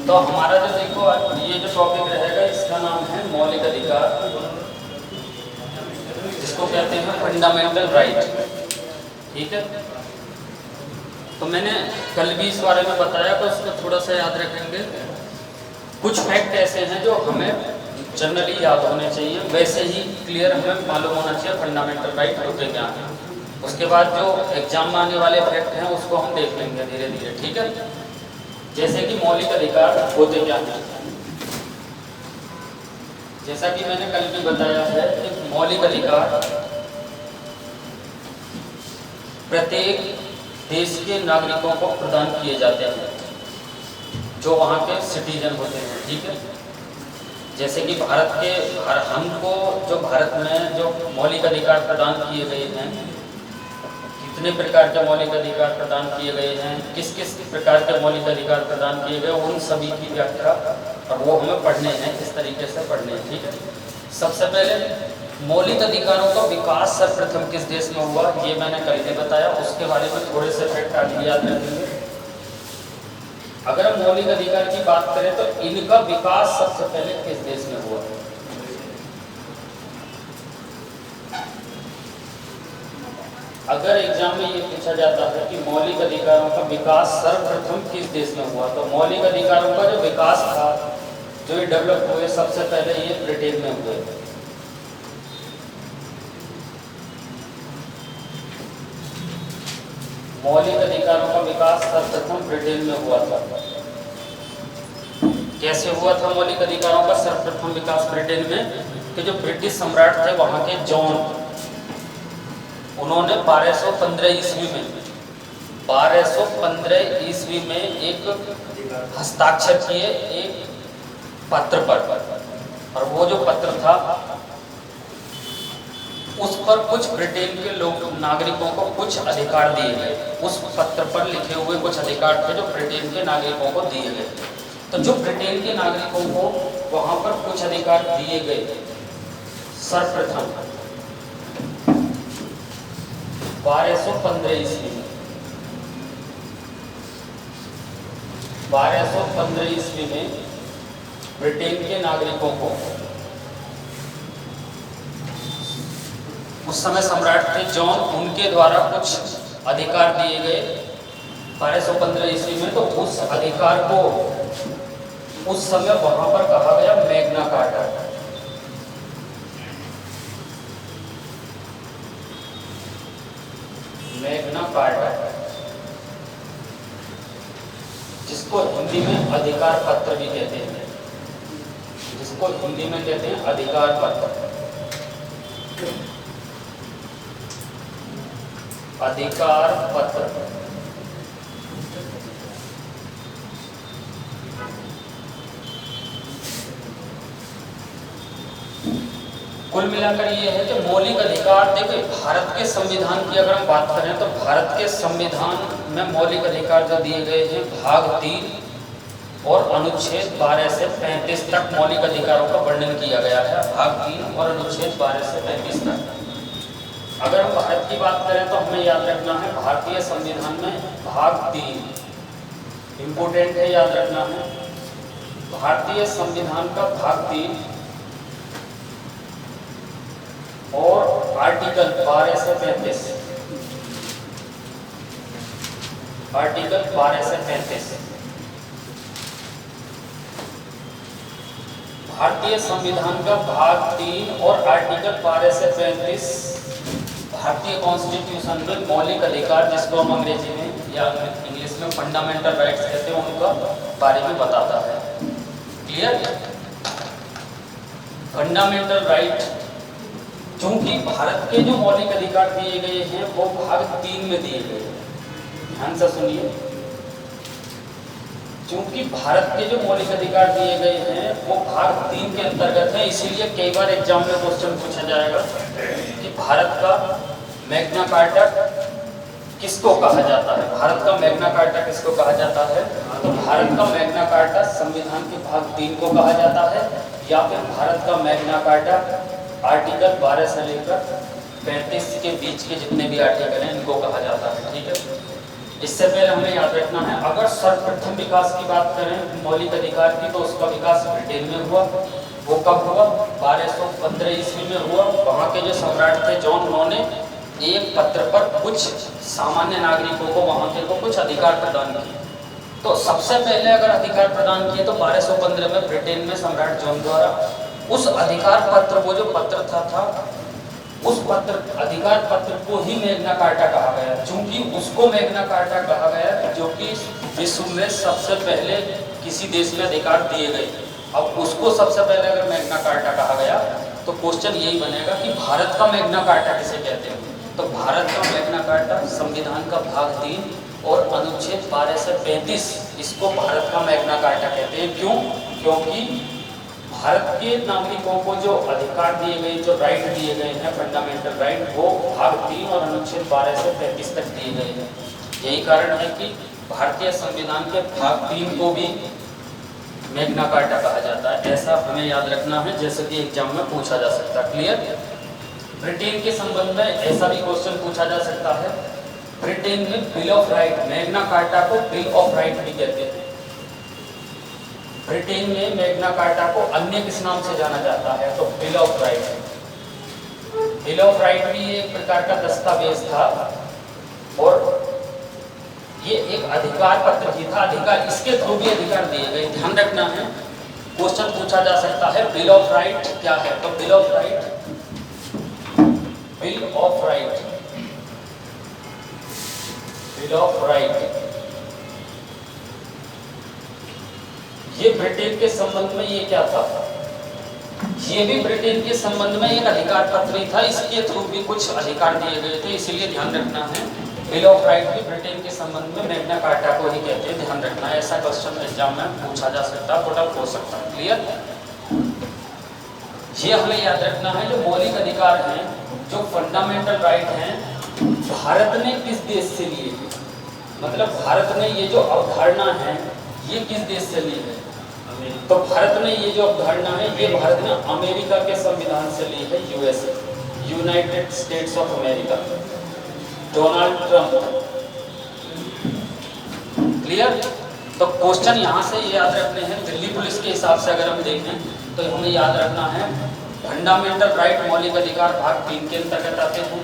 तो हमारा जो देखो ये जो टॉपिक रहेगा इसका नाम है मौलिक अधिकार, जिसको कहते हैं फंडामेंटल राइट। ठीक है, तो मैंने कल भी इस बारे में बताया, तो उसको थोड़ा सा याद रखेंगे। कुछ फैक्ट ऐसे हैं जो हमें जनरली याद होने चाहिए, वैसे ही क्लियर हमें मालूम होना चाहिए फंडामेंटल राइट होते क्या हैं। उसके बाद जो एग्जाम में आने वाले फैक्ट हैं उसको हम देख लेंगे धीरे धीरे। ठीक है, जैसे कि मौलिक अधिकार होते क्या हैं। जैसा कि मैंने कल भी बताया है कि मौलिक अधिकार प्रत्येक देश के नागरिकों को प्रदान किए जाते हैं जो वहाँ के सिटीजन होते हैं। ठीक है, जैसे कि भारत के हमको जो भारत में जो मौलिक अधिकार प्रदान किए गए हैं, कितने प्रकार के मौलिक अधिकार प्रदान किए गए हैं, किस किस प्रकार के मौलिक अधिकार प्रदान किए गए, उन सभी की व्याख्या और वो हमें पढ़ने हैं, इस तरीके से पढ़ने हैं। ठीक है, सबसे पहले मौलिक अधिकारों का विकास सर्वप्रथम किस देश में हुआ, ये मैंने कल ही बताया। उसके बारे में थोड़े से फैक्ट आगे याद रखेंगे। अगर हम मौलिक अधिकार की बात करें तो इनका विकास सबसे पहले किस देश में हुआ। अगर एग्जाम में ये पूछा जाता है कि मौलिक अधिकारों का विकास सर्वप्रथम किस देश में हुआ, तो मौलिक अधिकारों का जो विकास था, जो ये डेवलप हुए, सबसे पहले ये ब्रिटेन में हुए। मौलिक अधिकारों का विकास सर्वप्रथम ब्रिटेन में हुआ था। कैसे हुआ था मौलिक अधिकारों का सर्वप्रथम विकास ब्रिटेन में? कि जो ब्रिटिश सम्राट थे वहाँ के जॉन, उन्होंने 1215 ईस्वी में एक हस्ताक्षर किए एक पत्र पर, और वो जो पत्र था उस पर कुछ ब्रिटेन के लोग नागरिकों को कुछ अधिकार दिए गए। उस पत्र पर लिखे हुए कुछ अधिकार थे जो ब्रिटेन के नागरिकों को दिए गए। तो जो ब्रिटेन के नागरिकों को वहाँ पर कुछ अधिकार दिए गए सर्वप्रथम 1215 ईस्वी में। 1215 ईस्वी में ब्रिटेन के नागरिकों को, उस समय सम्राट थे जॉन, उनके द्वारा कुछ अधिकार दिए गए 1215 ईस्वी में। तो उस अधिकार को उस समय वहां पर कहा गया मैग्ना कार्टा। मैग्ना कार्टा, जिसको हिंदी में अधिकार पत्र भी कहते हैं, जिसको हिंदी में कहते हैं अधिकार पत्र। अधिकार पत्र कुल मिलाकर ये है कि मौलिक अधिकार, देखिए भारत के संविधान की अगर हम बात करें तो भारत के संविधान में मौलिक अधिकार जो दिए गए हैं भाग 3 और अनुच्छेद 12 से 35 तक मौलिक अधिकारों का वर्णन किया गया है। भाग 3 और अनुच्छेद 12 से 35 तक। अगर हम भारत की बात करें तो हमें याद रखना है भारतीय संविधान में भाग 3 इम्पोर्टेंट है, याद रखना है। भारतीय संविधान का भाग 3 और आर्टिकल 12 से 35, आर्टिकल 12 से 35 भारतीय संविधान का भाग 3 और आर्टिकल 12 से 35 भारतीय कॉन्स्टिट्यूशन में मौलिक अधिकार, जिसको हम अंग्रेजी में या इंग्लिश में फंडामेंटल राइट्स कहते हैं, उनका बारे में बताता है। क्लियर? फंडामेंटल राइट, चूंकि भारत के जो मौलिक अधिकार दिए गए हैं वो भाग 3 में दिए गए हैं। ध्यान से सुनिए, चूंकि भारत के जो मौलिक अधिकार दिए गए हैं वो भाग 3 के अंतर्गत है, इसीलिए कई बार एग्जाम में क्वेश्चन पूछा जाएगा कि भारत का मैग्ना कार्टा किसको कहा जाता है। भारत का मैग्ना कार्टा किसको कहा जाता है? तो भारत का मैग्ना कार्टा संविधान के भाग 3 को कहा जाता है, या फिर भारत का मैग्ना कार्टा आर्टिकल 12 से लेकर 35 के बीच के जितने भी आर्टिकल हैं इनको कहा जाता है। ठीक है, इससे पहले हमें याद रखना है, अगर सर्वप्रथम विकास की बात करें मौलिक अधिकार की, तो उसका विकास ब्रिटेन में हुआ। वो कब हुआ? 1215 ईस्वी में हुआ। वहाँ के जो सम्राट थे जॉन, उन्होंने एक पत्र पर कुछ सामान्य नागरिकों को, वहाँ के को कुछ अधिकार प्रदान किए। तो सबसे पहले अगर अधिकार प्रदान किए तो 1215 में ब्रिटेन में सम्राट जॉन द्वारा। उस अधिकार पत्र, वो जो पत्र था उस पत्र, अधिकार पत्र को ही मैग्ना कार्टा कहा गया, क्योंकि उसको मैग्ना कार्टा कहा गया जो कि विश्व में सबसे पहले किसी देश में अधिकार दिए गए। अब उसको सबसे पहले अगर मैग्ना कार्टा कहा गया तो क्वेश्चन यही बनेगा कि भारत का मैग्ना कार्टा किसे कहते हैं? तो भारत का मैग्ना कार्टा संविधान का भाग 3 और अनुच्छेद 12 से 35, इसको भारत का मैग्ना कार्टा कहते हैं। क्यों? क्योंकि भारत के नागरिकों को जो अधिकार दिए गए, जो राइट दिए गए हैं, फंडामेंटल राइट, वो भाग 3 और अनुच्छेद 12 से 35 तक दिए गए हैं। यही कारण है कि भारतीय संविधान के भाग 3 को भी मैग्ना कार्टा कहा जाता है। ऐसा हमें याद रखना है, जैसे कि एग्जाम में पूछा जा सकता है। क्लियर? ब्रिटेन के संबंध में ऐसा भी क्वेश्चन पूछा जा सकता है। ब्रिटेन में bill of right, Magna carta को बिल ऑफ राइट भी कहते हैं। ब्रिटेन में मैग्ना कार्टा को अन्य किस नाम से जाना जाता है? तो bill of right. Bill of right भी एक प्रकार का दस्तावेज था और ये एक अधिकार पत्र ही था। अधिकार, इसके थ्रू भी अधिकार दिए गए। ध्यान रखना है, क्वेश्चन पूछा जा सकता है बिल ऑफ राइट क्या है? तो bill of right, bill of right, bill of right, ये ब्रिटेन के संबंध में ये क्या था? ये भी ब्रिटेन के संबंध में एक अधिकार पत्र ही था। इसके थ्रू भी कुछ अधिकार दिए गए थे, इसलिए ध्यान रखना है बिल ऑफ राइट भी ब्रिटेन के संबंध में मैग्ना कार्टा को ही कहते हैं। ध्यान रखना है, ऐसा क्वेश्चन एग्जाम में पूछा जा सकता है, पुट अप हो सकता है। क्लियर? ये हमें याद रखना है, जो मौलिक अधिकार हैं, जो फंडामेंटल राइट हैं, भारत ने किस देश से लिए? मतलब भारत ने ये जो अवधारणा है ये किस देश से ली है? तो भारत ने ये जो अवधारणा है ये भारत ने अमेरिका के संविधान से ली है, USA, United states of America, Donald Trump. Clear? तो क्वेश्चन यहाँ से याद रखने हैं। दिल्ली पुलिस के हिसाब से अगर हम देखें तो हमें याद रखना है फंडामेंटल राइट, मौलिक अधिकार भाग 3 के अंतर्गत आते हैं,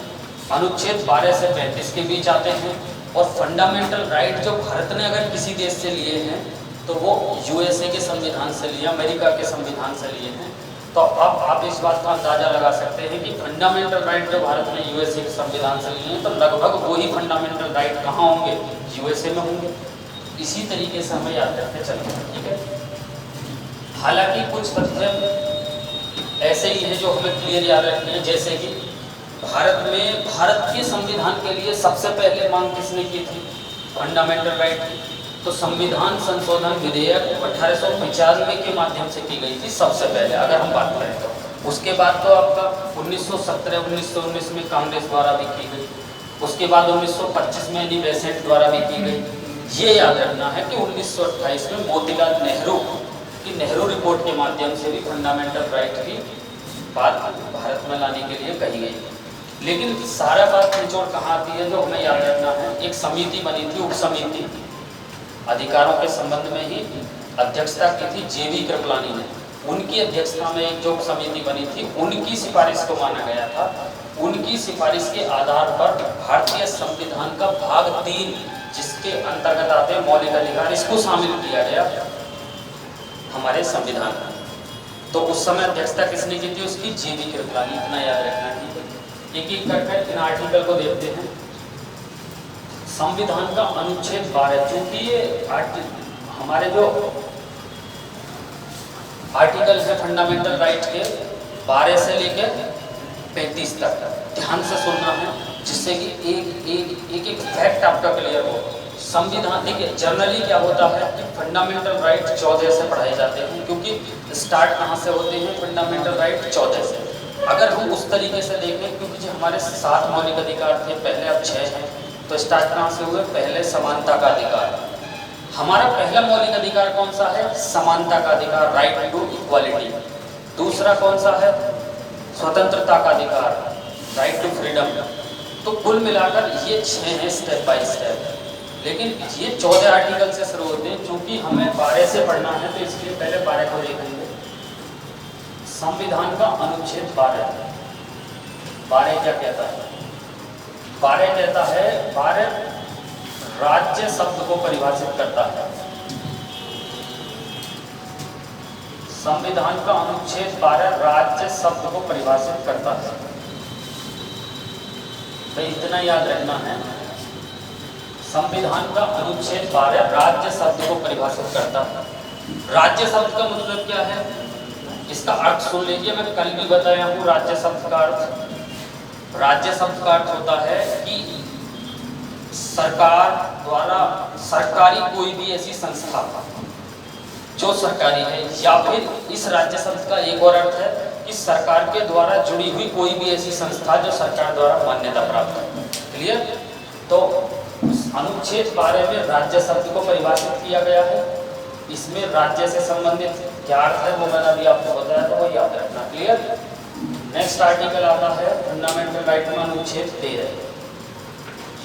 अनुच्छेद 12 से 35 के बीच आते हैं। और फंडामेंटल राइट जो भारत ने अगर किसी देश से लिए हैं तो वो यूएसए के संविधान से लिए, अमेरिका के संविधान से लिए हैं। तो अब आप इस बात का अंदाजा लगा सकते हैं कि फंडामेंटल राइट जो भारत ने यूएसए के संविधान से लिए हैं तो लगभग वही फंडामेंटल राइट कहाँ होंगे? यूएसए में होंगे। इसी तरीके से हमें याद रखते चलना है, ठीक है? हालांकि कुछ तथ्य ऐसे ही है जो हमें क्लियर याद रखने हैं, जैसे कि भारत में, भारत के संविधान के लिए सबसे पहले मांग किसने की थी? फंडामेंटल राइट की। तो संविधान संशोधन विधेयक 1895 के माध्यम से की गई थी सबसे पहले, अगर हम बात करें तो। उसके बाद तो आपका 1917, 1919 में कांग्रेस द्वारा भी की गई। उसके बाद 1925 में एनी बेसेंट द्वारा भी की गई। ये याद रखना है कि 1928 में मोतीलाल नेहरू की नेहरू रिपोर्ट के माध्यम से भी फंडामेंटल राइट की बात भारत में लाने के लिए कही गई। लेकिन सारा बात निचोड़ कहाँ आती है जो हमें याद रखना है? एक समिति बनी थी, उप समिति, अधिकारों के संबंध में ही अध्यक्षता की थी जेबी कृपलानी ने। उनकी अध्यक्षता में एक जो समिति बनी थी, उनकी सिफारिश को माना गया था। उनकी सिफारिश के आधार पर भारतीय संविधान का भाग 3 जिसके अंतर्गत आते हैं मौलिक अधिकार, इसको शामिल किया गया हमारे संविधान में। तो उस समय अध्यक्षता किसने की थी? उसकी जेबी कृपलानी। इतना याद रखना है। एक एक करके इन आर्टिकल को देखते हैं। संविधान का अनुच्छेद 12, चूंकि ये हमारे जो आर्टिकल है फंडामेंटल राइट के 12 से लेकर 35 तक, ध्यान से सुनना है जिससे कि एक फैक्ट आपका क्लियर हो। संविधान, देखिए जनरली क्या होता है कि फंडामेंटल राइट 14 से पढ़ाए जाते हैं, क्योंकि स्टार्ट कहाँ से होते हैं? फंडामेंटल राइट 14 से। अगर हम उस तरीके से देखें, क्योंकि जो हमारे 7 मौलिक अधिकार थे पहले, अब 6 हैं, तो स्टार्ट कहाँ से हुए? पहले समानता का अधिकार। हमारा पहला मौलिक अधिकार कौन सा है? समानता का अधिकार, राइट टू इक्वालिटी। दूसरा कौन सा है? स्वतंत्रता का अधिकार, राइट टू फ्रीडम। तो कुल मिलाकर ये 6 हैं स्टेप बाय स्टेप। लेकिन ये 14 आर्टिकल से शुरू होते हैं। चूंकि हमें 12 से पढ़ना है तो इसलिए पहले 12 को देखेंगे। संविधान का अनुच्छेद 12 क्या कहता है? 12 कहता है, 12 राज्य शब्द को परिभाषित करता है। संविधान का अनुच्छेद 12 राज्य शब्द को परिभाषित करता है। तो इतना याद रखना है, संविधान का अनुच्छेद 12 राज्य शब्द को परिभाषित करता है। राज्य शब्द का मतलब क्या है, इसका अर्थ सुन लीजिए। मैं कल भी बताया हूँ राज्य शब्द का अर्थ। राज्य शब्द का अर्थ होता है कि सरकार द्वारा, सरकारी कोई भी ऐसी संस्था जो सरकारी है, या फिर इस राज्य शब्द का एक और अर्थ है कि सरकार के द्वारा जुड़ी हुई कोई भी ऐसी संस्था जो सरकार द्वारा मान्यता प्राप्त है। क्लियर? तो अनुच्छेद 12 में राज्य शब्द को परिभाषित किया गया है। इसमें राज्य से संबंधित क्या अर्थ है वो मैंने अभी आपको बताया, तो वो याद रखना। क्लियर? नेक्स्ट आर्टिकल आता है फंडामेंटल राइट में अनुच्छेद 13।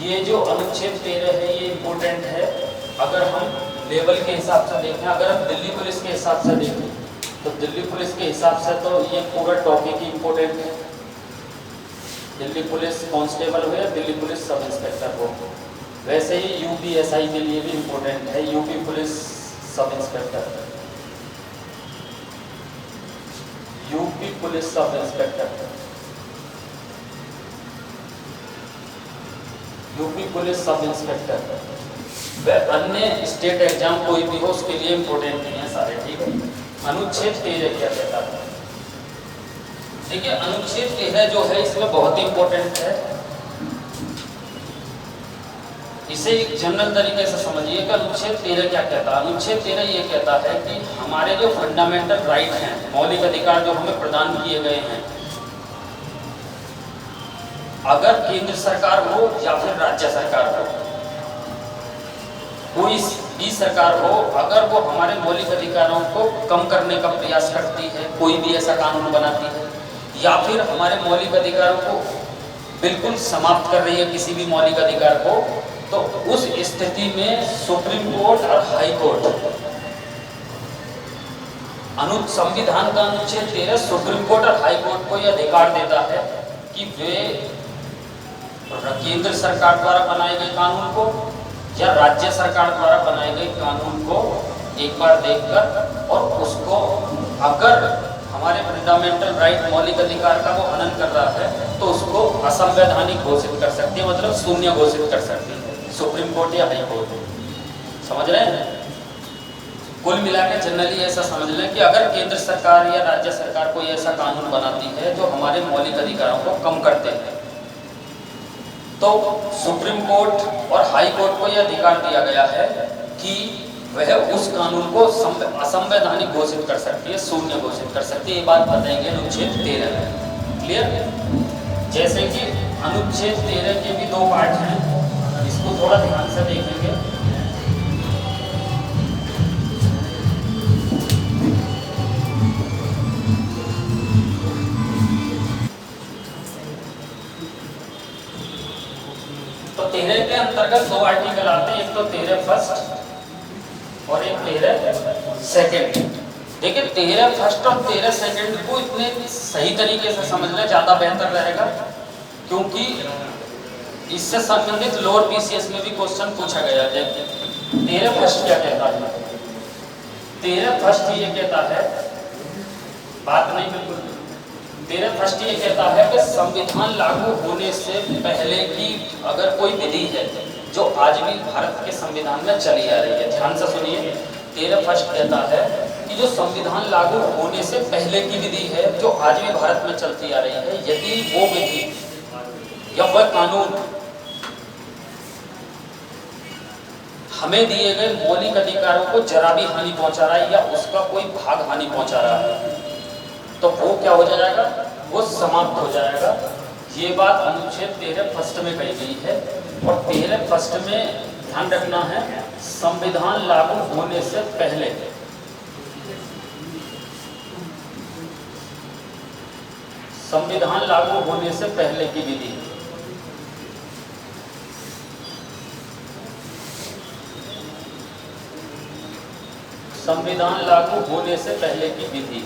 ये जो अनुच्छेद 13 है ये इम्पोर्टेंट है। अगर हम लेवल के हिसाब से देखें, अगर हम दिल्ली पुलिस के हिसाब से देखें तो दिल्ली पुलिस के हिसाब से तो ये पूरा टॉपिक ही इम्पोर्टेंट है। दिल्ली पुलिस कांस्टेबल हो या दिल्ली पुलिस सब इंस्पेक्टर हो, वैसे ही यूपीएसआई के लिए भी इम्पोर्टेंट है, UP police sub inspector, UP police sub inspector, UP police sub inspector, वह अन्य स्टेट एग्जाम कोई भी हो उसके लिए इम्पोर्टेंट नहीं है सारे। ठीक है? अनुच्छेद 13 क्या कहता है? देखिए अनुच्छेद 13 जो है इसमें बहुत ही इम्पोर्टेंट है। इसे एक जनरल तरीके से समझिए कि अनुच्छेद 13 क्या कहता है। अनुच्छेद 13 ये कहता है कि हमारे जो फंडामेंटल राइट हैं, मौलिक अधिकार जो हमें प्रदान किए गए हैं, अगर केंद्र सरकार हो या फिर राज्य सरकार हो, कोई भी सरकार हो, अगर वो हमारे मौलिक अधिकारों को कम करने का प्रयास करती है, कोई भी ऐसा कानून बनाती है, या फिर हमारे मौलिक अधिकारों को बिल्कुल समाप्त कर रही है किसी भी मौलिक अधिकार को, तो उस स्थिति में सुप्रीम कोर्ट और हाई कोर्ट, संविधान का अनुच्छेद 13 सुप्रीम कोर्ट और हाई कोर्ट को यह अधिकार देता है कि वे केंद्र सरकार द्वारा बनाए गए कानून को या राज्य सरकार द्वारा बनाए गए कानून को एक बार देखकर, और उसको अगर हमारे फंडामेंटल राइट मौलिक अधिकार का वो हनन कर रहा है तो उसको असंवैधानिक घोषित कर सकती है, मतलब शून्य घोषित कर सकती है सुप्रीम कोर्ट या हाई कोर्ट। समझ रहे हैं? कुल मिलाकर जनरली ऐसा समझ लें कि अगर केंद्र सरकार या राज्य सरकार कोई ऐसा कानून बनाती है जो हमारे मौलिक अधिकारों को कम करते हैं, तो सुप्रीम कोर्ट और हाई कोर्ट को यह अधिकार दिया गया है कि वह उस कानून को असंवैधानिक घोषित कर सकती है, शून्य घोषित कर सकती है। ये बात बताएंगे अनुच्छेद 13 में। क्लियर? जैसे कि अनुच्छेद 13 के भी 2 पार्ट हैं, इसको थोड़ा ध्यान से देखेंगे। तो 13 के अंतर्गत 2 आर्टिकल आते हैं, एक तो 13 फर्स्ट और एक 13 सेकंड। देखिए 13 फर्स्ट और 13 सेकंड को इतने सही तरीके से समझना ज़्यादा बेहतर रहेगा, क्योंकि इससे संबंधित लोअर पीसीएस में भी क्वेश्चन पूछा गया है। 13 फर्स्ट क्या कहता है? 13 फर्स्ट ये कहता है, बात नहीं बिल्कुल, 13 फर्स्ट ये कहता है कि संविधान लागू होने से पहले की अगर कोई विधि है जो आज भी भारत के संविधान में चली आ रही है, ध्यान से सुनिए। 13 फर्स्ट कहता है कि जो संविधान लागू होने से पहले की विधि है जो आज भी भारत में चलती आ रही है, यदि वो विधि या वह कानून हमें दिए गए मौलिक अधिकारों को जरा भी हानि पहुंचा रहा है या उसका कोई भाग हानि पहुंचा रहा है, तो वो क्या हो जाएगा? वो समाप्त हो जाएगा। ये बात अनुच्छेद 13 फर्स्ट में कही गई है। और 13 फर्स्ट में ध्यान रखना है, संविधान लागू होने से पहले, संविधान लागू होने से पहले की विधि। संविधान लागू होने से पहले की विधि।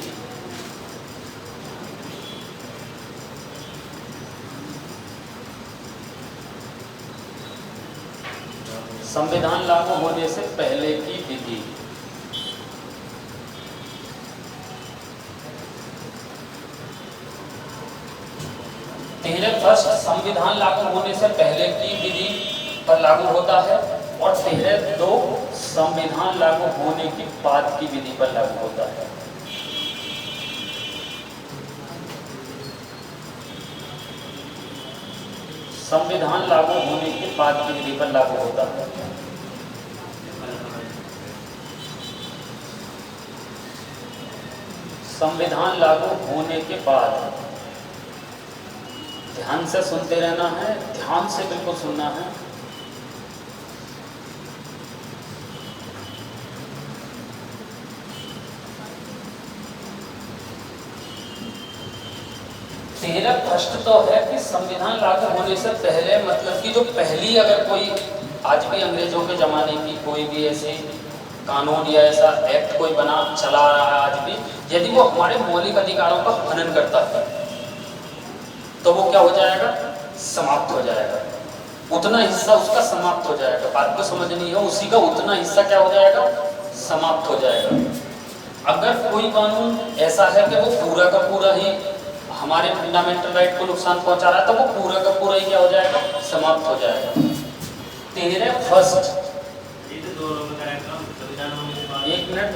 संविधान लागू होने से पहले की विधि। फर्स्ट संविधान लागू होने से पहले की विधि पर लागू होता है और 2 संविधान लागू होने के बाद की विधि पर लागू होता है। संविधान लागू होने के बाद की विधि पर लागू होता है। संविधान लागू होने के बाद, ध्यान से सुनते रहना है, ध्यान से बिल्कुल सुनना है। तेरा प्रश्न तो है कि संविधान लागू होने से पहले, मतलब कि जो पहली अगर कोई आज भी अंग्रेजों के ज़माने की कोई भी ऐसे कानून या ऐसा एक्ट कोई बना चला रहा है आज भी, यदि वो हमारे मौलिक अधिकारों का हनन करता है तो वो क्या हो जाएगा? समाप्त हो जाएगा। उतना हिस्सा उसका समाप्त हो जाएगा। बात को समझनी है, उसी का उतना हिस्सा क्या हो जाएगा? समाप्त हो जाएगा। अगर कोई कानून ऐसा है कि वो पूरा का पूरा ही हमारे फंडामेंटल राइट को नुकसान पहुंचा रहा है तो वो पूरा का पूरा ही क्या हो जाएगा? समाप्त हो जाएगा। 13 फर्स्ट, एक मिनट,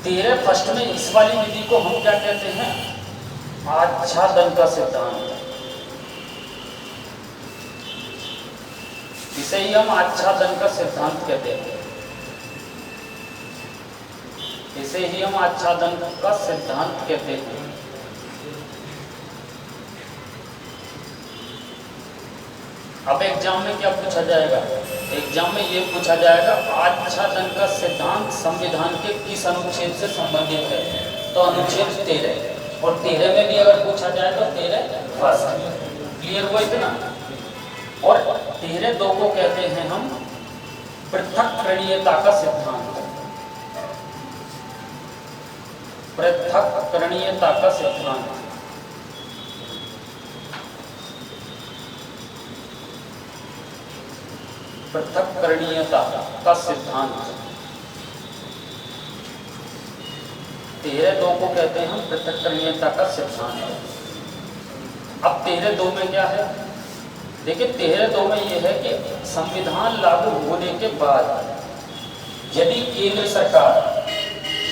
13 फर्स्ट में इस वाली विधि को हम क्या कहते हैं? आच्छादन का सिद्धांत। इसे ही हम आच्छादन का सिद्धांत कहते हैं। इसे ही हम आच्छादन का सिद्धांत कहते हैं। अब एग्जाम में क्या पूछा जाएगा? एग्जाम में ये पूछा जाएगा आच्छादन का सिद्धांत संविधान के किस अनुच्छेद से संबंधित है? तो अनुच्छेद 13। और 13 में भी अगर पूछा जाए तो 13 फर्स्ट। क्लियर हुआ इतना? और 13(2) को कहते हैं हम पृथक्करणीयता का सिद्धांत। पृथक्करणीयता का सिद्धांत। पृथक्करणीयता का सिद्धांत 13(2) को कहते हैं हम पृथक्करणीयता का सिद्धांत। अब 13(2) में क्या है? देखिए 13(2) में यह है कि संविधान लागू होने के बाद यदि केंद्र सरकार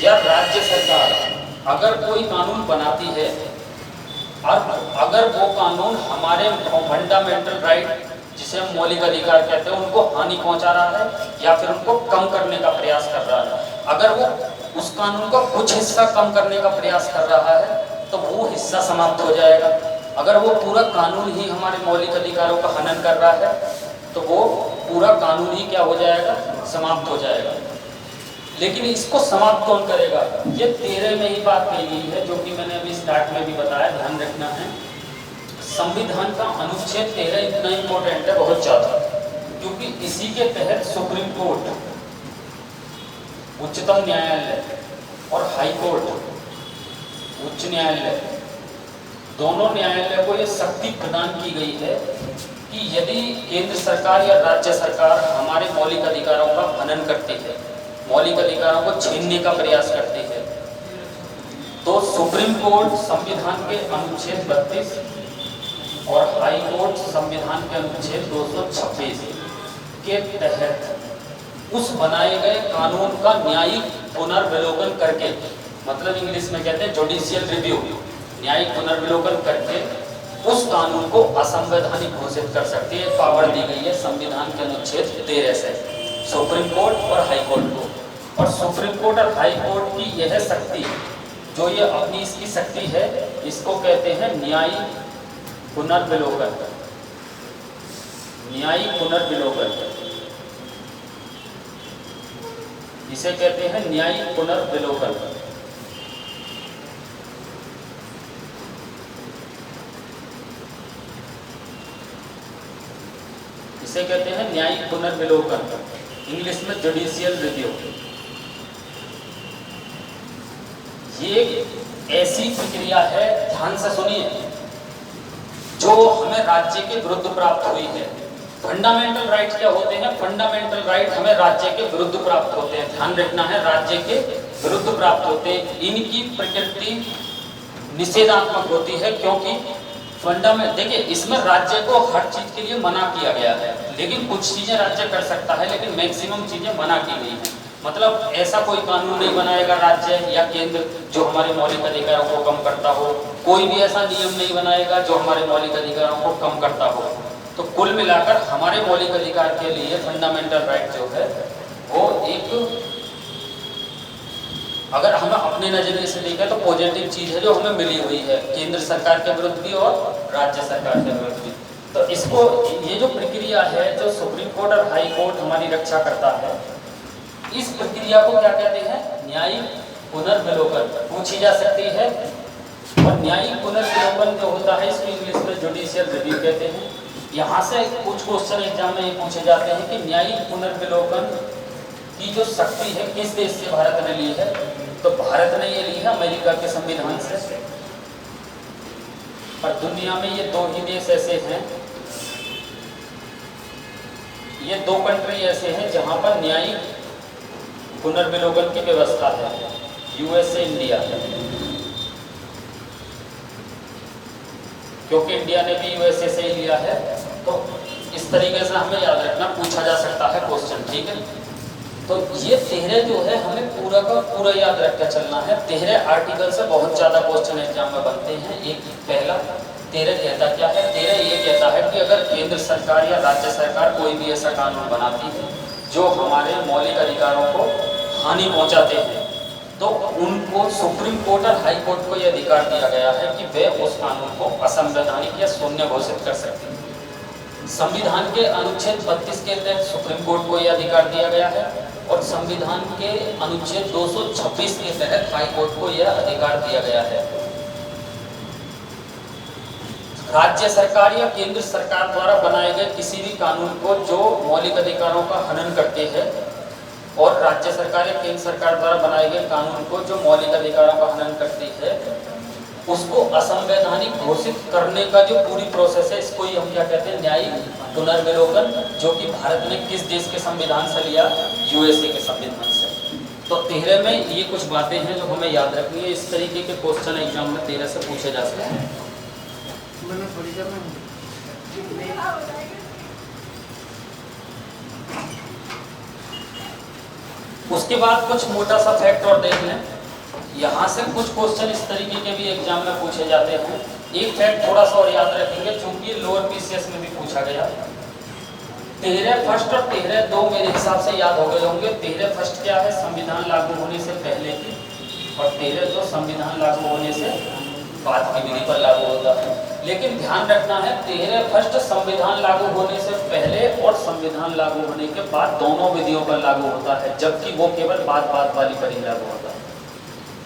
या राज्य सरकार अगर कोई कानून बनाती है और अगर वो कानून हमारे फंडामेंटल राइट जिसे हम मौलिक अधिकार कहते हैं उनको हानि पहुंचा रहा है या फिर उनको कम करने का प्रयास कर रहा है, अगर वो उस कानून का कुछ हिस्सा कम करने का प्रयास कर रहा है तो वो हिस्सा समाप्त हो जाएगा। अगर वो पूरा कानून ही हमारे मौलिक अधिकारों का हनन कर रहा है तो वो पूरा कानून ही क्या हो जाएगा? समाप्त हो जाएगा। लेकिन इसको समाप्त कौन करेगा? ये 13 में ही बात कही गई है, जो कि मैंने अभी स्टार्ट में भी बताया, ध्यान रखना है। संविधान का अनुच्छेद 13 इतना इम्पोर्टेंट है, बहुत ज़्यादा, क्योंकि इसी के तहत सुप्रीम कोर्ट, उच्चतम न्यायालय और हाई कोर्ट, उच्च न्यायालय, दोनों न्यायालय को ये शक्ति प्रदान की गई है कि यदि केंद्र सरकार या राज्य सरकार हमारे मौलिक अधिकारों का हनन करती है, मौलिक अधिकारों को छीनने का प्रयास करती है, तो सुप्रीम कोर्ट संविधान के अनुच्छेद 32 और हाई कोर्ट संविधान के अनुच्छेद 226 के तहत उस बनाए गए कानून का न्यायिक पुनर्विलोकन करके, मतलब इंग्लिश में कहते हैं जुडिशियल रिव्यू, न्यायिक पुनर्विलोकन करके उस कानून को असंवैधानिक घोषित कर सकती है। पावर दी गई है संविधान के अनुच्छेद 13 से सुप्रीम कोर्ट और हाई कोर्ट को। और सुप्रीम कोर्ट और हाई कोर्ट की यह शक्ति, जो ये अपनी इसकी शक्ति है, इसको कहते हैं न्यायिक पुनर्विलोकन। न्यायिक पुनर्विलोकन इसे कहते हैं न्यायिक पुनर्विलोकन। इसे कहते हैं न्यायिक पुनर्विलोकन। इंग्लिश में जुडिशियल रिव्यू। ये ऐसी प्रक्रिया है, ध्यान से सुनिए, जो हमें राज्य के विरुद्ध प्राप्त हुई है। फंडामेंटल राइट क्या होते हैं? फंडामेंटल राइट हमें राज्य के विरुद्ध प्राप्त होते हैं, ध्यान रखना है, राज्य के विरुद्ध प्राप्त होते हैं। इनकी प्रकृति निषेधात्मक होती है, क्योंकि फंडामेंट देखिए, इसमें राज्य को हर चीज के लिए मना किया गया है, लेकिन कुछ चीजें राज्य कर सकता है, लेकिन मैक्सिमम चीजें मना की गई हैं। मतलब ऐसा कोई कानून नहीं बनाएगा राज्य या केंद्र जो हमारे मौलिक अधिकारों को कम करता हो, कोई भी ऐसा नियम नहीं बनाएगा जो हमारे मौलिक अधिकारों को कम करता हो। तो कुल मिलाकर हमारे मौलिक अधिकार के लिए फंडामेंटल राइट जो है वो एक, अगर हम अपने नजरिए से देखें तो पॉजिटिव चीज है जो हमें मिली हुई है, केंद्र सरकार के विरुद्ध भी और राज्य सरकार के विरुद्ध भी। तो इसको, ये जो प्रक्रिया है जो सुप्रीम कोर्ट और हाई कोर्ट हमारी रक्षा करता है, इस प्रक्रिया को क्या कहते हैं? न्यायिक पुनर्विलोकन पूछी जा सकती है। और न्यायिक पुनर्विलोकन जो होता है इसको इंग्लिश में जुडिशियल रिव्यू कहते हैं। यहाँ से कुछ क्वेश्चन एग्जाम में ये पूछे जाते हैं कि न्यायिक पुनर्विलोकन की जो शक्ति है किस देश से भारत ने ली है? तो भारत ने ये ली है अमेरिका के संविधान से। और दुनिया में ये दो ही देश ऐसे हैं, ये दो कंट्री ऐसे हैं जहां पर न्यायिक पुनर्विलोकन की व्यवस्था है, यूएसए, इंडिया। क्योंकि इंडिया ने भी यूएसए से ही लिया है, तो इस तरीके से हमें याद रखना, पूछा जा सकता है क्वेश्चन, ठीक है। तो ये 13 जो है हमें पूरा का पूरा याद रखकर चलना है। 13 आर्टिकल से बहुत ज़्यादा क्वेश्चन एग्जाम में बनते हैं। एक पहला 13 कहता क्या है? 13 ये कहता है कि अगर केंद्र सरकार या राज्य सरकार कोई भी ऐसा कानून बनाती है जो हमारे मौलिक अधिकारों को हानि पहुंचाते हैं, तो उनको सुप्रीम कोर्ट और हाई कोर्ट को यह अधिकार दिया गया है कि वे उस कानून को असंवैधानिक या शून्य घोषित कर सकते हैं। संविधान के अनुच्छेद 32 के तहत सुप्रीम कोर्ट को यह अधिकार दिया गया है, और संविधान के अनुच्छेद 226 के तहत हाई कोर्ट को यह अधिकार दिया गया है। राज्य सरकार या केंद्र सरकार द्वारा बनाए गए किसी भी कानून को जो मौलिक अधिकारों का हनन करते हैं, और राज्य सरकार या केंद्र सरकार द्वारा बनाए गए कानून को जो मौलिक अधिकारों का हनन करती है, उसको असंवैधानिक घोषित करने का जो पूरी प्रोसेस है, इसको ही हम क्या कहते हैं? न्यायिक पुनर्विलोकन, जो कि भारत ने किस देश के संविधान से लिया? यूएसए के संविधान से। तो 13 में ये कुछ बातें हैं जो हमें याद रखनी है। इस तरीके के क्वेश्चन एग्जाम में 13 से पूछे जा सकते हैं। उसके बाद कुछ मोटा सा फैक्ट और देख लें। यहाँ से कुछ क्वेश्चन इस तरीके के भी एग्जाम में पूछे जाते हैं। एक फैक्ट थोड़ा सा और याद रखेंगे, चूंकि लोअर पीसीएस में भी पूछा गया। 13 फर्स्ट और 13 दो मेरे हिसाब से याद हो गए होंगे। 13 फर्स्ट क्या है? संविधान लागू होने से पहले की, और 13 जो संविधान लागू होने से बाद की विधि पर लागू होता है। लेकिन ध्यान रखना है, 13 फर्स्ट संविधान लागू होने से पहले और संविधान लागू होने के बाद दोनों विधियों पर लागू होता है, जबकि वो केवल बाद वाली पर ही लागू होता है।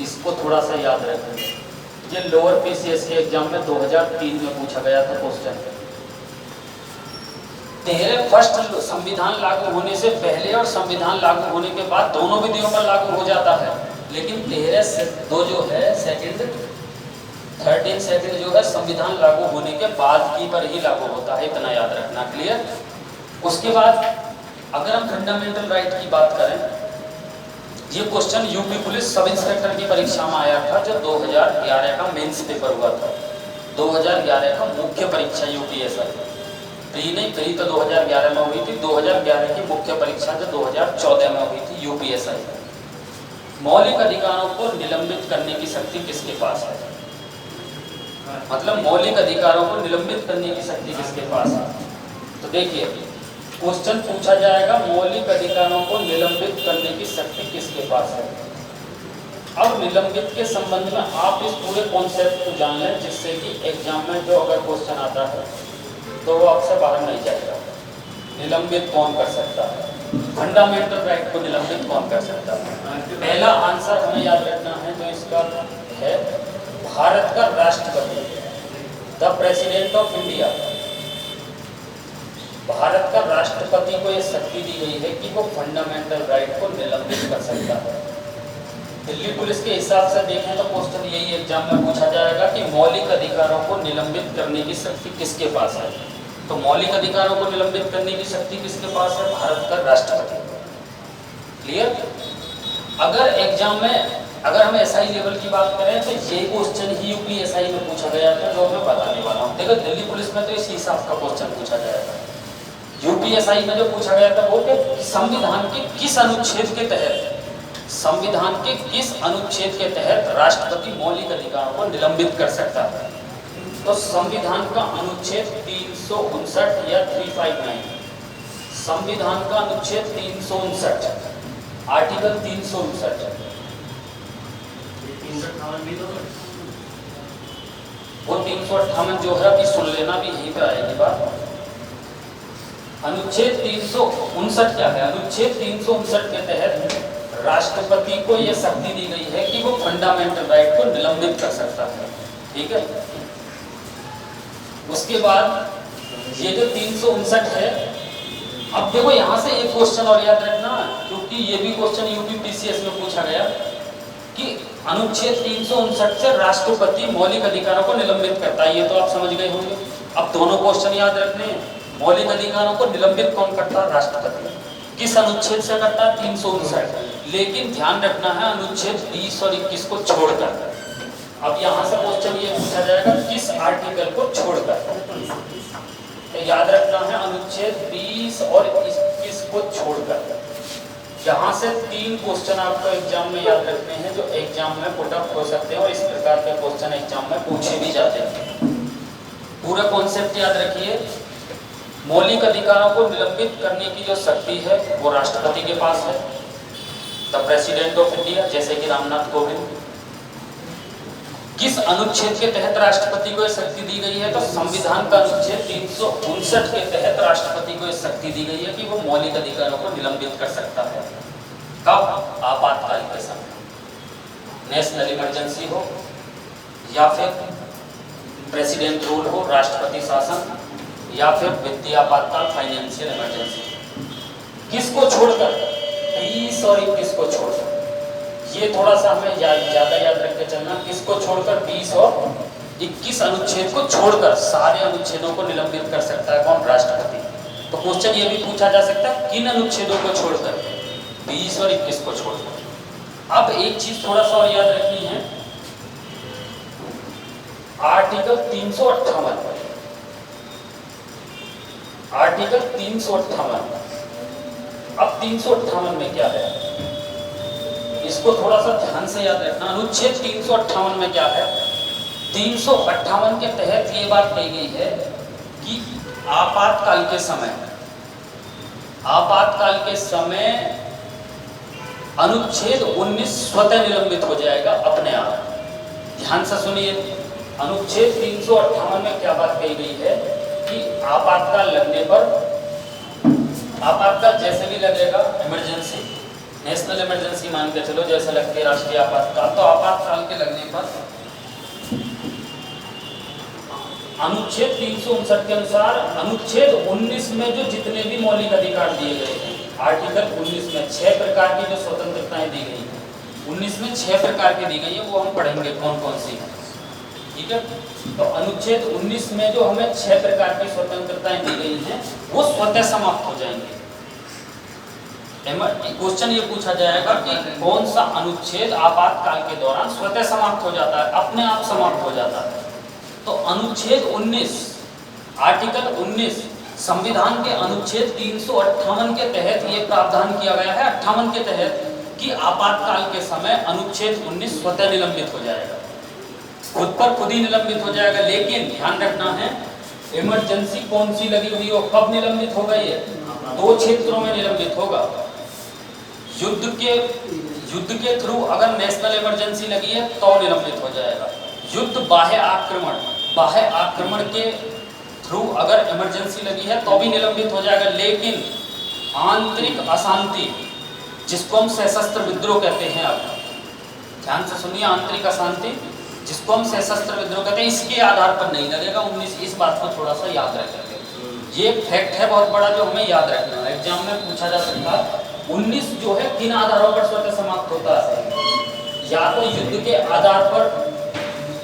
इसको थोड़ा सा याद रखें। ये लोअर पीसीएस के एग्जाम में 2003 में पूछा गया था क्वेश्चन। 13 फर्स्ट संविधान लागू होने से पहले और संविधान लागू होने के बाद दोनों विधियों पर लागू हो जाता है, लेकिन 13 दो जो है सेकंड 13 सेकंड जो है संविधान लागू होने के बाद की पर ही लागू होता है, इतना याद रखना। क्लियर? उसके बाद अगर हम फंडामेंटल राइट की बात करें, ये question UP police sub inspector की परीक्षा में आया था, जो 2011 का मेंस पेपर हुआ था। 2011 का मुख्य परीक्षा यूपीएसआई, प्री नहीं, प्री तो 2011 में हुई थी, 2011 की मुख्य परीक्षा जो 2014 में हुई थी यूपीएसआई। मौलिक अधिकारों को निलंबित करने की शक्ति किसके पास है? मतलब मौलिक अधिकारों को निलंबित करने की शक्ति किसके पास है? तो देखिए, क्वेश्चन पूछा जाएगा मौलिक अधिकारों को निलंबित करने की शक्ति किसके पास है। अब निलंबित के संबंध में आप इस पूरे कॉन्सेप्ट को जान लें, जिससे कि एग्जाम में जो अगर क्वेश्चन आता है तो वो आपसे बाहर नहीं जाएगा। निलंबित कौन कर सकता है? फंडामेंटल राइट को निलंबित कौन कर सकता है? पहला आंसर हमें याद रखना है, जो इसका है भारत का राष्ट्रपति, the president of India. Bharat का राष्ट्रपति को ये शक्ति दी गई है कि वो फंडामेंटल राइट को निलंबित कर सकता है। दिल्ली पुलिस के हिसाब से देखें तो क्वेश्चन यही एग्जाम में पूछा जाएगा कि मौलिक अधिकारों को निलंबित करने की शक्ति किसके पास है। तो मौलिक अधिकारों को निलंबित करने की शक्ति किसके पास है? भारत का राष्ट्रपति। क्लियर? अगर एग्जाम में अगर हम एसआई लेवल की बात करें तो ये क्वेश्चन ही यूपीएसआई में पूछा गया था, जो मैं बताने वाला हूँ। देखो दिल्ली पुलिस में तो इस हिसाब का क्वेश्चन पूछा जाएगा। यूपीएसआई में जो पूछा गया था वो कि संविधान के किस अनुच्छेद के तहत के तहत राष्ट्रपति मौलिक अधिकारों को निलंबित कर सकता है। तो संविधान का अनुच्छेद 359 या 359, संविधान का अनुच्छेद 359, आर्टिकल 359, वो 358 जो है अभी सुन लेना, भी यहीं पे आएगी बात। अनुच्छेद 359 क्या है? अनुच्छेद 359 के तहत राष्ट्रपति को यह शक्ति दी गई है कि वो फंडामेंटल राइट को निलंबित कर सकता है। ठीक है। उसके बाद ये जो 359 है, अब देखो यहां से एक क्वेश्चन और याद रखना, क्योंकि ये भी क्वेश्चन यूपीपीसीएस में पूछा गया कि अनुच्छेद 359 से राष्ट्रपति मौलिक अधिकारों को निलंबित करता है। ये तो आप समझ गए होंगे। अब दोनों क्वेश्चन याद रखने हैं। मौलिक अधिकारों को निलंबित कौन करता है? राष्ट्रपति। किस अनुच्छेद से करता है? 359। लेकिन ध्यान रखना है अनुच्छेद 20 और 21 को छोड़कर। अब यहां से क्वेश्चन ये पूछा जाएगा किस आर्टिकल को छोड़कर। तो याद रखना है अनुच्छेद 20 और 21 को छोड़कर। यहाँ से 3 क्वेश्चन आपको एग्जाम में याद रखने हैं, जो एग्जाम में पुट अप हो सकते हैं और इस प्रकार के क्वेश्चन एग्जाम में पूछे भी जाते हैं। पूरा कॉन्सेप्ट याद रखिए। मौलिक अधिकारों को निलंबित करने की जो शक्ति है वो राष्ट्रपति के पास है, द प्रेसिडेंट ऑफ इंडिया, जैसे कि रामनाथ कोविंद। किस अनुच्छेद के तहत राष्ट्रपति को शक्ति दी गई है? तो संविधान का अनुच्छेद 359 के तहत राष्ट्रपति को शक्ति दी गई है कि वो मौलिक अधिकारों को निलंबित कर सकता है। कब? आपातकाल के समय, नेशनल इमरजेंसी हो या फिर प्रेसिडेंट रूल हो, राष्ट्रपति शासन, या फिर वित्तीय आपातकाल, फाइनेंशियल इमरजेंसी। किसको छोड़कर? 20 और 21 को छोड़कर। ये थोड़ा सा हमें ज्यादा याद रख के चलना। किसको छोड़कर? 20 और 21 अनुच्छेद को छोड़कर सारे अनुच्छेदों को निलंबित कर सकता है कौन? राष्ट्रपति। तो क्वेश्चन ये भी पूछा जा सकता है किन अनुच्छेदों को छोड़कर? 20 और 21 को छोड़कर। अब एक चीज थोड़ा सा और याद रखनी है, आर्टिकल 358, आर्टिकल 358। अब 358 में क्या है, इसको थोड़ा सा ध्यान से याद रखना। अनुच्छेद 358 में क्या है? 358 के तहत ये बात कही गई है कि आपातकाल के समय अनुच्छेद 19 स्वतः निलंबित हो जाएगा अपने आप। ध्यान से सुनिए, अनुच्छेद 358 में क्या बात कही गई है कि आपातकाल लगने पर, आपातकाल जैसे भी लगेगा, इमरजेंसी, नेशनल इमरजेंसी मान के चलो जैसे लगती है राष्ट्रीय आपातकाल, तो आपातकाल के लगने पर अनुच्छेद 359 के अनुसार अनुच्छेद 19 में जो जितने भी मौलिक अधिकार दिए गए हैं, आर्टिकल 19 में 6 प्रकार की जो स्वतंत्रताएं दी गई हैं, 19 में 6 प्रकार की दी गई है, वो हम पढ़ेंगे कौन कौन सी है। ठीक है। तो अनुच्छेद 19 में जो हमें 6 प्रकार की स्वतंत्रताएं दी गई हैं वो स्वतः समाप्त हो जाएंगे। क्वेश्चन ये पूछा जाएगा कि कौन सा अनुच्छेद आपातकाल के दौरान स्वतः समाप्त हो जाता है, अपने आप समाप्त हो जाता है। तो अनुच्छेद 19, आर्टिकल 19 संविधान के अनुच्छेद 358 के तहत ये प्रावधान किया गया है, 58 के तहत, कि आपातकाल के समय अनुच्छेद 19 स्वतः निलंबित हो जाएगा, खुद पर खुद ही निलंबित हो जाएगा। लेकिन ध्यान रखना है, इमरजेंसी कौन सी लगी हुई हो, कब निलंबित होगा? ये 2 क्षेत्रों में निलंबित होगा। युद्ध के थ्रू अगर नेशनल इमरजेंसी लगी है तो निलंबित हो जाएगा। युद्ध, बाह्य आक्रमण के थ्रू अगर इमरजेंसी लगी है तो भी निलंबित हो जाएगा। लेकिन आंतरिक अशांति, जिसको हम सशस्त्र विद्रोह कहते हैं, आप ध्यान से सुनिए, आंतरिक अशांति जिसको हम सशस्त्र विद्रोह कहते हैं, इसके आधार पर नहीं लगेगा 19। इस बात को थोड़ा सा याद रखेंगे। ये फैक्ट है बहुत बड़ा जो हमें याद रखना है, एग्जाम में पूछा जा सकता है। 19 जो है किन आधारों पर स्वतः समाप्त होता है? या तो युद्ध के आधार पर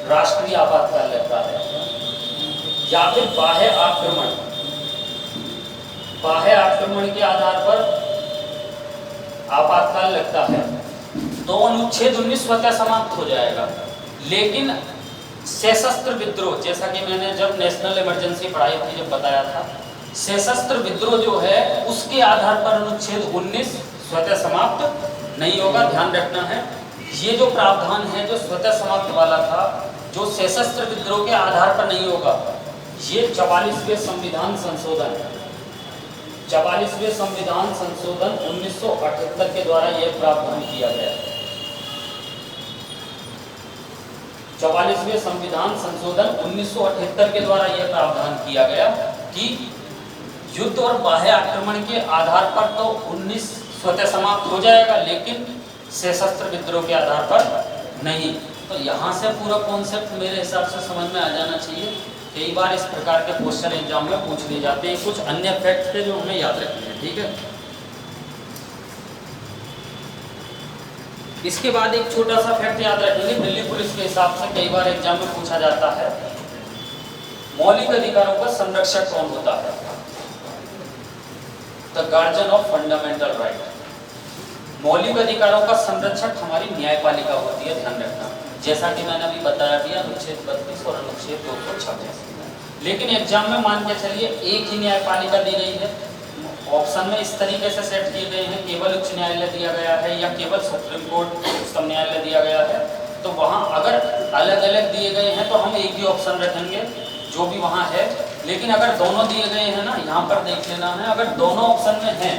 राष्ट्रीय आपातकाल लगता है, या फिर बाह्य आक्रमण के आधार पर आपातकाल लगता है, तो अनुच्छेद 19 स्वतः समाप्त हो जाएगा। लेकिन सशस्त्र विद्रोह, जैसा कि मैंने जब नेशनल इमरजेंसी पढ़ाई थी जब बताया था, सशस्त्र विद्रोह जो है उसके आधार पर अनुच्छेद 19 स्वतः समाप्त नहीं होगा। ध्यान रखना है, ये जो प्रावधान है जो स्वतः समाप्त वाला था, जो सशस्त्र विद्रोह के आधार पर नहीं होगा, ये 44वें संविधान संशोधन 1978 के द्वारा यह प्रावधान किया गया। 44वें संविधान संशोधन 1978 के द्वारा यह प्रावधान किया गया कि युद्ध और बाह्य आक्रमण के आधार पर तो 19 स्वतः समाप्त हो जाएगा, लेकिन सशस्त्र विद्रोह के आधार पर नहीं। तो यहाँ से पूरा कॉन्सेप्ट मेरे हिसाब से समझ में आ जाना चाहिए। कई बार इस प्रकार के क्वेश्चन एग्जाम में पूछ लिए जाते हैं। कुछ अन्य फैक्ट थे जो हमें याद रखने हैं, ठीक है। इसके बाद एक छोटा सा फैक्ट याद रखेंगे, दिल्ली पुलिस के हिसाब से कई बार एग्जाम में पूछा जाता है, मौलिक अधिकारों का संरक्षक कौन होता है? The guardian of fundamental right. मौलिक अधिकारों का संरक्षक हमारी न्यायपालिका होती है, ध्यान रखना। जैसा कि मैंने अभी बताया भी, अनुच्छेद 32 और अनुच्छेद 226। लेकिन एग्जाम में मान के चलिए एक ही न्यायपालिका दी गई है, ऑप्शन में इस तरीके से सेट किए गए हैं, केवल उच्च न्यायालय दिया गया है या केवल सुप्रीम कोर्ट उच्चतम न्यायालय दिया गया है, तो वहाँ अगर अलग अलग दिए गए हैं तो हम एक ही ऑप्शन रखेंगे जो भी वहाँ है। लेकिन अगर दोनों दिए गए हैं ना, यहाँ पर देख लेना है, अगर दोनों ऑप्शन में हैं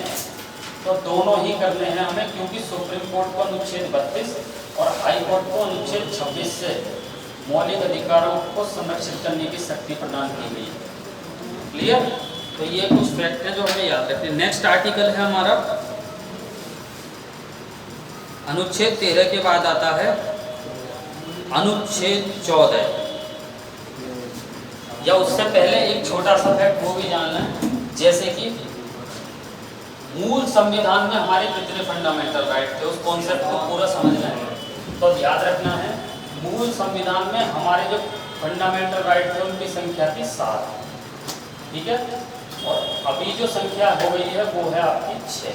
तो दोनों ही करने हैं हमें, क्योंकि सुप्रीम कोर्ट को अनुच्छेद 32 और हाई कोर्ट को अनुच्छेद 26 से मौलिक अधिकारों को संरक्षित करने की शक्ति प्रदान की गई है। क्लियर? तो ये कुछ फैक्ट है जो हमें याद रखते हैं। नेक्स्ट आर्टिकल है हमारा अनुच्छेद 13 के बाद आता है अनुच्छेद 14, या उससे पहले एक छोटा सा फैक्ट वो भी जानना है, जैसे कि मूल संविधान में हमारे कितने फंडामेंटल राइट थे, उस कॉन्सेप्ट को पूरा समझना है। तो याद रखना है, मूल संविधान में हमारे जो फंडामेंटल राइट थे उनकी संख्या थी 7, ठीक है। और अभी जो संख्या हो गई है वो है आपकी 6।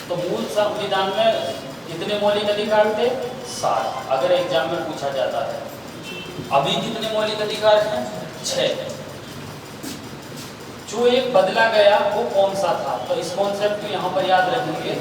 तो मूल संविधान में कितने मौलिक अधिकार थे? 7, अगर एग्जाम में पूछा जाता है। अभी कितने मौलिक अधिकार हैं? 6। जो एक बदला गया वो कौन सा था? तो इस कॉन्सेप्ट को यहाँ पर याद रखेंगे,